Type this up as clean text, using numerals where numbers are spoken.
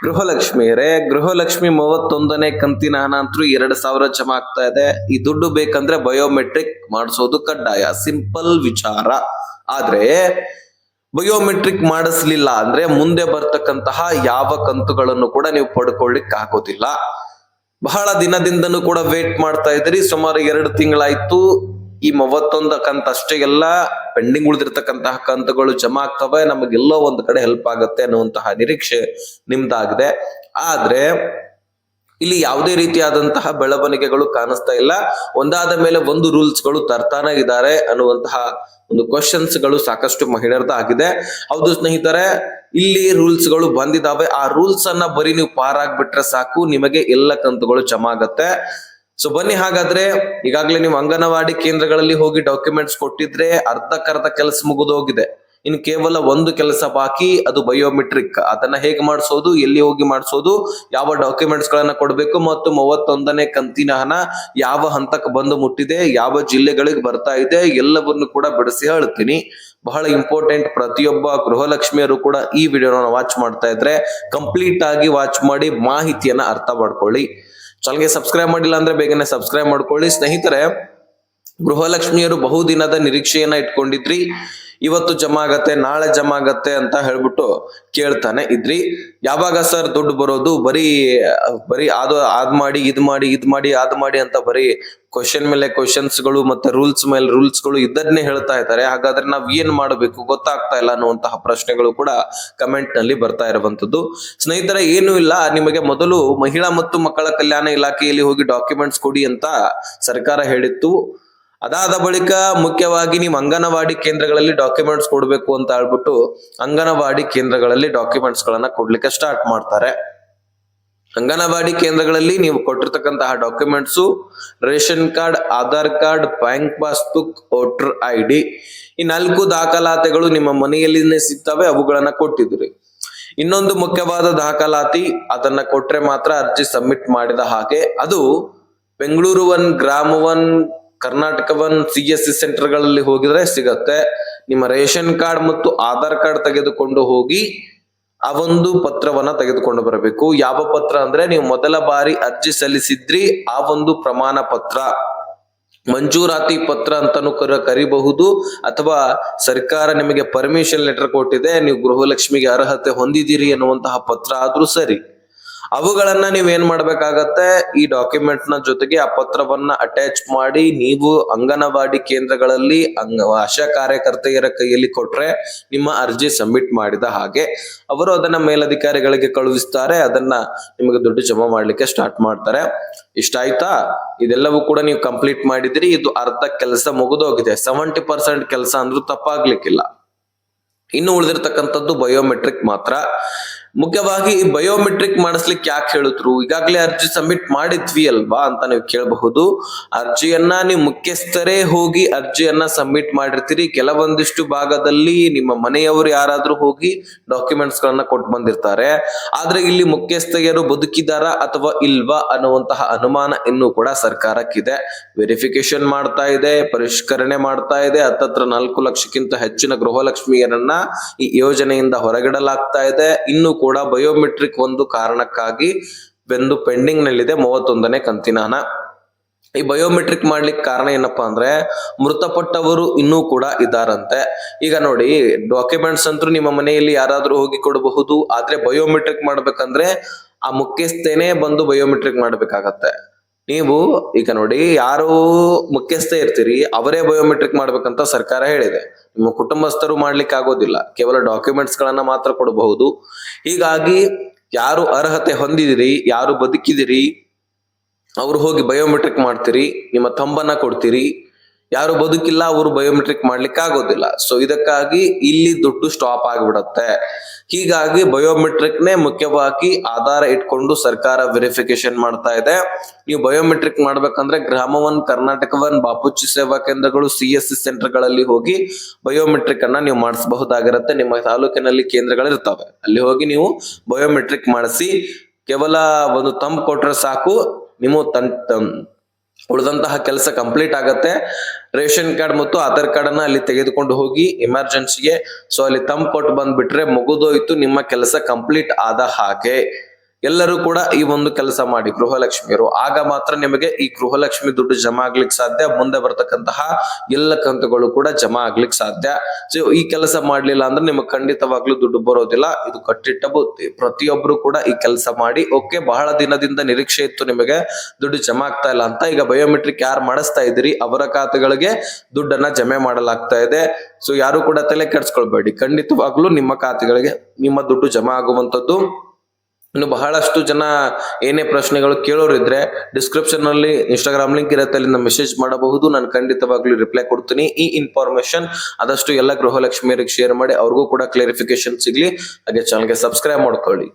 ಗೃಹಲಕ್ಷ್ಮಿ 31ನೇ ಕಂತಿನ ಹಣ ಅಂತೂ 2,000 ಜಮಾ ಆಗ್ತಾ ಇದೆ. ಈ ದುಡ್ಡು ಬೇಕಂದ್ರೆ ಬಯೋಮೆಟ್ರಿಕ್ ಮಾಡಿಸೋದು ಕಡ್ಡಾಯ. ಸಿಂಪಲ್ ವಿಚಾರ. ಆದ್ರೆ ಬಯೋಮೆಟ್ರಿಕ್ ಮಾಡಿಸ್ಲಿಲ್ಲ ಅಂದ್ರೆ ಮುಂದೆ ಬರ್ತಕ್ಕಂತಹ ಯಾವ ಕಂತುಗಳನ್ನು ಕೂಡ ನೀವು ಪಡ್ಕೊಳ್ಳಿಕ್ ಆಗೋದಿಲ್ಲ. ಬಹಳ ದಿನದಿಂದನೂ ಕೂಡ ವೇಟ್ ಮಾಡ್ತಾ ಇದ್ರಿ. ಸುಮಾರು 2 ತಿಂಗಳಾಯ್ತು. ಈ 31 ಕಂತ ಅಷ್ಟೇ ಎಲ್ಲ ಪೆಂಡಿಂಗ್ ಉಳಿದಿರ್ತಕ್ಕಂತಹ ಕಂತುಗಳು ಜಮಾ ಆಗ್ತವೆ. ನಮಗೆಲ್ಲೋ ಒಂದ್ ಕಡೆ ಹೆಲ್ಪ್ ಆಗುತ್ತೆ ಅನ್ನುವಂತಹ ನಿರೀಕ್ಷೆ ನಿಮ್ದಾಗಿದೆ. ಆದ್ರೆ ಇಲ್ಲಿ ಯಾವುದೇ ರೀತಿಯಾದಂತಹ ಬೆಳವಣಿಗೆಗಳು ಕಾಣಿಸ್ತಾ ಇಲ್ಲ. ಒಂದಾದ ಮೇಲೆ ಒಂದು ರೂಲ್ಸ್ ಗಳು ತರ್ತಾನೆ ಇದ್ದಾರೆ ಅನ್ನುವಂತಹ ಒಂದು ಕ್ವಶನ್ಸ್ ಗಳು ಸಾಕಷ್ಟು ಮಹಿಳೆಯರ್ದ ಆಗಿದೆ. ಹೌದು ಸ್ನೇಹಿತರೆ, ಇಲ್ಲಿ ರೂಲ್ಸ್ ಗಳು ಬಂದಿದಾವೆ. ಆ ರೂಲ್ಸ್ ಅನ್ನ ಬರೀ ನೀವು ಪಾರಾಗ್ಬಿಟ್ರೆ ಸಾಕು, ನಿಮಗೆ ಎಲ್ಲ ಕಂತುಗಳು ಜಮಾ ಆಗತ್ತೆ. ಸೊ ಬನ್ನಿ, ಹಾಗಾದ್ರೆ ಈಗಾಗಲೇ ನೀವು ಅಂಗನವಾಡಿ ಕೇಂದ್ರಗಳಲ್ಲಿ ಹೋಗಿ ಡಾಕ್ಯುಮೆಂಟ್ಸ್ ಕೊಟ್ಟಿದ್ರೆ ಅರ್ಧಕ್ಕರ್ಧ ಕೆಲಸ ಮುಗಿದು ಹೋಗಿದೆ. ಇನ್ನು ಕೇವಲ ಒಂದು ಕೆಲಸ ಬಾಕಿ, ಅದು ಬಯೋಮೆಟ್ರಿಕ್. ಅದನ್ನ ಹೇಗೆ ಮಾಡಿಸೋದು, ಎಲ್ಲಿ ಹೋಗಿ ಮಾಡಿಸೋದು, ಯಾವ ಡಾಕ್ಯುಮೆಂಟ್ಸ್ ಗಳನ್ನ ಕೊಡಬೇಕು ಮತ್ತು 31ನೇ ಕಂತಿನ ಹಣ ಯಾವ ಹಂತಕ್ಕೆ ಬಂದು ಮುಟ್ಟಿದೆ, ಯಾವ ಜಿಲ್ಲೆಗಳಿಗೆ ಬರ್ತಾ ಇದೆ, ಎಲ್ಲವನ್ನು ಕೂಡ ಬಿಡಿಸಿ ಹೇಳ್ತೀನಿ. ಬಹಳ ಇಂಪಾರ್ಟೆಂಟ್. ಪ್ರತಿಯೊಬ್ಬ ಗೃಹಲಕ್ಷ್ಮಿಯರು ಕೂಡ ಈ ವಿಡಿಯೋನ ವಾಚ್ ಮಾಡ್ತಾ ಇದ್ರೆ ಕಂಪ್ಲೀಟ್ ಆಗಿ ವಾಚ್ ಮಾಡಿ ಮಾಹಿತಿಯನ್ನ ಅರ್ಥ ಮಾಡ್ಕೊಳ್ಳಿ. ಚಾನಲ್ಗೆ ಸಬ್ಸ್ಕ್ರೈಬ್ ಮಾಡಿಲ್ಲ ಅಂದ್ರೆ ಬೇಗನೆ ಸಬ್ಸ್ಕ್ರೈಬ್ ಮಾಡ್ಕೊಳ್ಳಿ. ಸ್ನೇಹಿತರೆ, ಗೃಹಲಕ್ಷ್ಮಿಯರು ಬಹುದಿನದ ನಿರೀಕ್ಷೆಯನ್ನ ಇಟ್ಕೊಂಡಿದ್ರಿ. ಇವತ್ತು ಜಮಾ ಆಗತ್ತೆ, ನಾಳೆ ಜಮಾ ಆಗತ್ತೆ ಅಂತ ಹೇಳ್ಬಿಟ್ಟು ಕೇಳ್ತಾನೆ ಇದ್ರಿ. ಯಾವಾಗ ಸರ್ ದುಡ್ಡು ಬರೋದು? ಬರೀ ಅದ್ ಮಾಡಿ ಇದ್ ಮಾಡಿ ಅಂತ ಬರೀ ಕ್ವಶನ್ ಮೇಲೆ ಕ್ವಶನ್ಸ್ ಗಳು ಮತ್ತೆ ರೂಲ್ಸ್ ಮೇಲೆ ರೂಲ್ಸ್ ಗಳು ಇದನ್ನೇ ಹೇಳ್ತಾ ಇದ್ದಾರೆ. ಹಾಗಾದ್ರೆ ನಾವ್ ಏನ್ ಮಾಡಬೇಕು ಗೊತ್ತಾಗ್ತಾ ಇಲ್ಲ ಅನ್ನುವಂತಹ ಪ್ರಶ್ನೆಗಳು ಕೂಡ ಕಮೆಂಟ್ ನಲ್ಲಿ ಬರ್ತಾ ಇರುವಂತದ್ದು. ಸ್ನೇಹಿತರೆ, ಏನು ಇಲ್ಲ, ನಿಮಗೆ ಮೊದಲು ಮಹಿಳಾ ಮತ್ತು ಮಕ್ಕಳ ಕಲ್ಯಾಣ ಇಲಾಖೆಯಲ್ಲಿ ಹೋಗಿ ಡಾಕ್ಯುಮೆಂಟ್ಸ್ ಕೊಡಿ ಅಂತ ಸರ್ಕಾರ ಹೇಳಿತ್ತು. ಅದಾದ ಬಳಿಕ ಮುಖ್ಯವಾಗಿ ನೀವು ಅಂಗನವಾಡಿ ಕೇಂದ್ರಗಳಲ್ಲಿ ಡಾಕ್ಯುಮೆಂಟ್ಸ್ ಕೊಡ್ಬೇಕು ಅಂತ ಹೇಳ್ಬಿಟ್ಟು ಅಂಗನವಾಡಿ ಕೇಂದ್ರಗಳಲ್ಲಿ ಡಾಕ್ಯುಮೆಂಟ್ಸ್ ಗಳನ್ನ ಕೊಡ್ಲಿಕ್ಕೆ ಸ್ಟಾರ್ಟ್ ಮಾಡ್ತಾರೆ. ಅಂಗನವಾಡಿ ಕೇಂದ್ರಗಳಲ್ಲಿ ನೀವು ಕೊಟ್ಟಿರ್ತಕ್ಕಂತಹ documents ration card, Aadhaar card, bank passbook, voter ID, ಈ 4 ದಾಖಲಾತಿಗಳು ನಿಮ್ಮ ಮನೆಯಲ್ಲಿನೇ ಸಿಗ್ತವೆ. ಅವುಗಳನ್ನ ಕೊಟ್ಟಿದ್ರಿ. ಇನ್ನೊಂದು ಮುಖ್ಯವಾದ ದಾಖಲಾತಿ, ಅದನ್ನ ಕೊಟ್ರೆ ಮಾತ್ರ ಅರ್ಜಿ ಸಬ್ಮಿಟ್ ಮಾಡಿದ ಹಾಗೆ. ಅದು ಬೆಂಗಳೂರು 1, ಗ್ರಾಮ 1, ಕರ್ನಾಟಕ 1 CSC ಸೆಂಟರ್ಗಳಲ್ಲಿ ಹೋಗಿದ್ರೆ ಸಿಗತ್ತೆ. ನಿಮ್ಮ ರೇಷನ್ ಕಾರ್ಡ್ ಮತ್ತು ಆಧಾರ್ ಕಾರ್ಡ್ ತೆಗೆದುಕೊಂಡು ಹೋಗಿ ಆ ಒಂದು ಪತ್ರವನ್ನ ತೆಗೆದುಕೊಂಡು ಬರಬೇಕು. ಯಾವ ಪತ್ರ ಅಂದ್ರೆ, ನೀವು ಮೊದಲ ಬಾರಿ ಅರ್ಜಿ ಸಲ್ಲಿಸಿದ್ರಿ ಆ ಒಂದು ಪ್ರಮಾಣ ಪತ್ರ, ಮಂಜೂರಾತಿ ಪತ್ರ ಅಂತಾನು ಕರಿಬಹುದು, ಅಥವಾ ಸರ್ಕಾರ ನಿಮಗೆ ಪರ್ಮಿಷನ್ ಲೆಟರ್ ಕೊಟ್ಟಿದೆ, ನೀವು ಗೃಹಲಕ್ಷ್ಮಿಗೆ ಅರ್ಹತೆ ಹೊಂದಿದ್ದೀರಿ ಅನ್ನುವಂತಹ ಪತ್ರ ಆದ್ರೂ ಸರಿ. ಅವುಗಳನ್ನ ನೀವೇನ್ ಮಾಡ್ಬೇಕಾಗತ್ತೆ, ಈ ಡಾಕ್ಯುಮೆಂಟ್ ನ ಜೊತೆಗೆ ಆ ಪತ್ರವನ್ನ ಅಟ್ಯಾಚ್ ಮಾಡಿ ನೀವು ಅಂಗನವಾಡಿ ಕೇಂದ್ರಗಳಲ್ಲಿ ಆಶಾ ಕಾರ್ಯಕರ್ತೆಯರ ಕೈಯಲ್ಲಿ ಕೊಟ್ರೆ ನಿಮ್ಮ ಅರ್ಜಿ ಸಬ್ಮಿಟ್ ಮಾಡಿದ ಹಾಗೆ. ಅವರು ಅದನ್ನ ಮೇಲಧಿಕಾರಿಗಳಿಗೆ ಕಳುಹಿಸ್ತಾರೆ. ಅದನ್ನ ನಿಮಗೆ ದುಡ್ಡು ಜಮಾ ಮಾಡ್ಲಿಕ್ಕೆ ಸ್ಟಾರ್ಟ್ ಮಾಡ್ತಾರೆ. ಇಷ್ಟ ಆಯ್ತಾ? ಇದೆಲ್ಲವೂ ಕೂಡ ನೀವು ಕಂಪ್ಲೀಟ್ ಮಾಡಿದಿರಿ. ಇದು ಅರ್ಧ ಕೆಲಸ ಮುಗಿದೋಗಿದೆ. 70% ಕೆಲಸ ಅಂದ್ರೂ ತಪ್ಪಾಗ್ಲಿಕ್ಕಿಲ್ಲ. ಇನ್ನು ಉಳಿದಿರ್ತಕ್ಕಂಥದ್ದು ಬಯೋಮೆಟ್ರಿಕ್ ಮಾತ್ರ. ಮುಖ್ಯವಾಗಿ ಈ ಬಯೋಮೆಟ್ರಿಕ್ ಮಾಡಿಸ್ಲಿಕ್ಕೆ ಯಾಕೆ ಹೇಳಿದ್ರು? ಈಗಾಗಲೇ ಅರ್ಜಿ ಸಬ್ಮಿಟ್ ಮಾಡಿದ್ವಿ ಅಲ್ವಾ ಅಂತ ನೀವು ಕೇಳಬಹುದು. ಅರ್ಜಿಯನ್ನ ನೀವು ಮುಖ್ಯಸ್ಥರೇ ಹೋಗಿ ಅರ್ಜಿಯನ್ನ ಸಬ್ಮಿಟ್ ಮಾಡಿರ್ತೀರಿ. ಕೆಲವೊಂದಿಷ್ಟು ಭಾಗದಲ್ಲಿ ನಿಮ್ಮ ಮನೆಯವರು ಯಾರಾದ್ರೂ ಹೋಗಿ ಡಾಕ್ಯುಮೆಂಟ್ಸ್ ಗಳನ್ನ ಕೊಟ್ಟು ಬಂದಿರ್ತಾರೆ. ಆದ್ರೆ ಇಲ್ಲಿ ಮುಖ್ಯಸ್ಥರು ಬದುಕಿದಾರ ಅಥವಾ ಇಲ್ವಾ ಅನ್ನುವಂತಹ ಅನುಮಾನ ಇನ್ನೂ ಕೂಡ ಸರ್ಕಾರಕ್ಕಿದೆ. ವೆರಿಫಿಕೇಶನ್ ಮಾಡ್ತಾ ಇದೆ, ಪರಿಷ್ಕರಣೆ ಮಾಡ್ತಾ ಇದೆ. ಹತ್ತತ್ರ 4 ಲಕ್ಷಕ್ಕಿಂತ ಹೆಚ್ಚಿನ ಗೃಹಲಕ್ಷ್ಮಿಯರನ್ನ ಈ ಯೋಜನೆಯಿಂದ ಹೊರಗಿಡಲಾಗ್ತಾ ಇದೆ. ಇನ್ನು ಕೂಡ ಬಯೋಮೆಟ್ರಿಕ್ ಒಂದು ಕಾರಣಕ್ಕಾಗಿ ಪೆಂಡಿಂಗ್ ನಲ್ಲಿದೆ 31ನೇ ಕಂತಿನ ಹಣ. ಈ ಬಯೋಮೆಟ್ರಿಕ್ ಮಾಡ್ಲಿಕ್ಕೆ ಕಾರಣ ಏನಪ್ಪಾ ಅಂದ್ರೆ, ಮೃತಪಟ್ಟವರು ಇನ್ನೂ ಕೂಡ ಇದ್ದಾರಂತೆ. ಈಗ ನೋಡಿ, ಡಾಕ್ಯುಮೆಂಟ್ಸ್ ಅಂತೂ ನಿಮ್ಮ ಮನೆಯಲ್ಲಿ ಯಾರಾದ್ರೂ ಹೋಗಿ ಕೊಡಬಹುದು. ಆದ್ರೆ ಬಯೋಮೆಟ್ರಿಕ್ ಮಾಡ್ಬೇಕಂದ್ರೆ ಆ ಮುಖ್ಯಸ್ಥೇನೆ ಬಂದು ಬಯೋಮೆಟ್ರಿಕ್ ಮಾಡ್ಬೇಕಾಗತ್ತೆ. ನೀವು ಈಗ ನೋಡಿ, ಯಾರು ಮುಖ್ಯಸ್ಥೆ ಇರ್ತೀರಿ ಅವರೇ ಬಯೋಮೆಟ್ರಿಕ್ ಮಾಡ್ಬೇಕಂತ ಸರ್ಕಾರ ಹೇಳಿದೆ. ನಿಮ್ಮ ಕುಟುಂಬಸ್ಥರು ಮಾಡ್ಲಿಕ್ಕೆ ಆಗೋದಿಲ್ಲ. ಕೇವಲ ಡಾಕ್ಯುಮೆಂಟ್ಸ್ ಗಳನ್ನ ಮಾತ್ರ ಕೊಡಬಹುದು. ಹೀಗಾಗಿ ಯಾರು ಅರ್ಹತೆ ಹೊಂದಿದಿರಿ, ಯಾರು ಬದುಕಿದಿರಿ, ಅವ್ರು ಹೋಗಿ ಬಯೋಮೆಟ್ರಿಕ್ ಮಾಡ್ತೀರಿ, ನಿಮ್ಮ ತಂಬನ್ನ ಕೊಡ್ತೀರಿ. ಯಾರು ಬದುಕಿಲ್ಲ ಅವರು ಬಯೋಮೆಟ್ರಿಕ್ ಮಾಡ್ಲಿಕ್ಕೆ ಆಗೋದಿಲ್ಲ. ಸೊ ಇದಕ್ಕಾಗಿ ಇಲ್ಲಿ ದುಡ್ಡು ಸ್ಟಾಪ್ ಆಗಿಬಿಡತ್ತೆ. ಹೀಗಾಗಿ ಬಯೋಮೆಟ್ರಿಕ್ ನೇ ಮುಖ್ಯವಾಗಿ ಆಧಾರ ಇಟ್ಕೊಂಡು ಸರ್ಕಾರ ವೆರಿಫಿಕೇಶನ್ ಮಾಡ್ತಾ ಇದೆ. ನೀವು ಬಯೋಮೆಟ್ರಿಕ್ ಮಾಡ್ಬೇಕಂದ್ರೆ ಗ್ರಾಮ 1, ಕರ್ನಾಟಕ 1, ಬಾಪೂಜಿ ಸೇವಾ ಕೇಂದ್ರಗಳು, CSC ಸೆಂಟರ್ಗಳಲ್ಲಿ ಹೋಗಿ ಬಯೋಮೆಟ್ರಿಕ್ ಅನ್ನ ನೀವು ಮಾಡಿಸಬಹುದಾಗಿರುತ್ತೆ. ನಿಮ್ಮ ತಾಲೂಕಿನಲ್ಲಿ ಕೇಂದ್ರಗಳಿರ್ತವೆ, ಅಲ್ಲಿ ಹೋಗಿ ನೀವು ಬಯೋಮೆಟ್ರಿಕ್ ಮಾಡಿಸಿ. ಕೇವಲ ಒಂದು ತಂಬ್ ಕೊಟ್ರೆ ಸಾಕು, ನೀವು ಉಳಿದಂತಹ ಕೆಲಸ ಕಂಪ್ಲೀಟ್ ಆಗತ್ತೆ. ರೇಷನ್ ಕಾರ್ಡ್ ಮತ್ತು ಆಧಾರ್ ಕಾರ್ಡ್ ಅನ್ನ ಅಲ್ಲಿ ತೆಗೆದುಕೊಂಡು ಹೋಗಿ ಎಮರ್ಜೆನ್ಸಿಗೆ, ಸೊ ಅಲ್ಲಿ ತಂಬ್ ಕೊಟ್ಟು ಬಂದ್ಬಿಟ್ರೆ ಮುಗಿದೋಯ್ತು, ನಿಮ್ಮ ಕೆಲಸ ಕಂಪ್ಲೀಟ್ ಆದ ಹಾಗೆ. ಎಲ್ಲರೂ ಕೂಡ ಈ ಒಂದು ಕೆಲಸ ಮಾಡಿ ಗೃಹಲಕ್ಷ್ಮಿಯರು, ಆಗ ಮಾತ್ರ ನಿಮಗೆ ಈ ಗೃಹಲಕ್ಷ್ಮಿ ದುಡ್ಡು ಜಮಾ ಆಗ್ಲಿಕ್ಕೆ ಸಾಧ್ಯ. ಮುಂದೆ ಬರ್ತಕ್ಕಂತಹ ಎಲ್ಲ ಕಂತುಗಳು ಕೂಡ ಜಮಾ ಆಗ್ಲಿಕ್ಕೆ ಸಾಧ್ಯ. ಸೊ ಈ ಕೆಲಸ ಮಾಡ್ಲಿಲ್ಲ ಅಂದ್ರೆ ನಿಮಗೆ ಖಂಡಿತವಾಗ್ಲೂ ದುಡ್ಡು ಬರೋದಿಲ್ಲ. ಇದು ಕಟ್ಟಿಟ್ಟ ಬುತ್ತಿ. ಪ್ರತಿಯೊಬ್ರು ಕೂಡ ಈ ಕೆಲಸ ಮಾಡಿ. ಓಕೆ, ಬಹಳ ದಿನದಿಂದ ನಿರೀಕ್ಷೆ ಇತ್ತು ನಿಮಗೆ ದುಡ್ಡು ಜಮಾ ಆಗ್ತಾ ಇಲ್ಲ ಅಂತ. ಈಗ ಬಯೋಮೆಟ್ರಿಕ್ ಯಾರು ಮಾಡಿಸ್ತಾ ಇದ್ದೀರಿ ಅವರ ಖಾತೆಗಳಿಗೆ ದುಡ್ಡನ್ನ ಜಮೆ ಮಾಡಲಾಗ್ತಾ ಇದೆ. ಸೊ ಯಾರು ಕೂಡ ತಲೆ ಕೆಡಿಸ್ಕೊಳ್ಬೇಡಿ, ಖಂಡಿತವಾಗ್ಲೂ ನಿಮ್ಮ ಖಾತೆಗಳಿಗೆ ನಿಮ್ಮ ದುಡ್ಡು ಜಮಾ ಆಗುವಂತದ್ದು. ಇನ್ನು ಬಹಳಷ್ಟು ಜನ ಏನೇ ಪ್ರಶ್ನೆಗಳು ಕೇಳೋರಿದ್ರೆ ಡಿಸ್ಕ್ರಿಪ್ಷನ್ ನಲ್ಲಿ ಇನ್ಸ್ಟಾಗ್ರಾಮ್ ಲಿಂಕ್ ಇರುತ್ತೆ, ಅಲ್ಲಿಂದ ಮೆಸೇಜ್ ಮಾಡಬಹುದು. ನಾನು ಖಂಡಿತವಾಗ್ಲೂ ರಿಪ್ಲೈ ಕೊಡ್ತೀನಿ. ಈ ಇನ್ಫಾರ್ಮೇಶನ್ ಆದಷ್ಟು ಎಲ್ಲ ಗೃಹಲಕ್ಷ್ಮಿಯರಿಗೆ ಶೇರ್ ಮಾಡಿ, ಅವ್ರಿಗೂ ಕೂಡ ಕ್ಲಾರಿಫಿಕೇಶನ್ ಸಿಗ್ಲಿ. ಹಾಗೆ ಚಾನಲ್ಗೆ ಸಬ್ಸ್ಕ್ರೈಬ್ ಮಾಡ್ಕೊಳ್ಳಿ.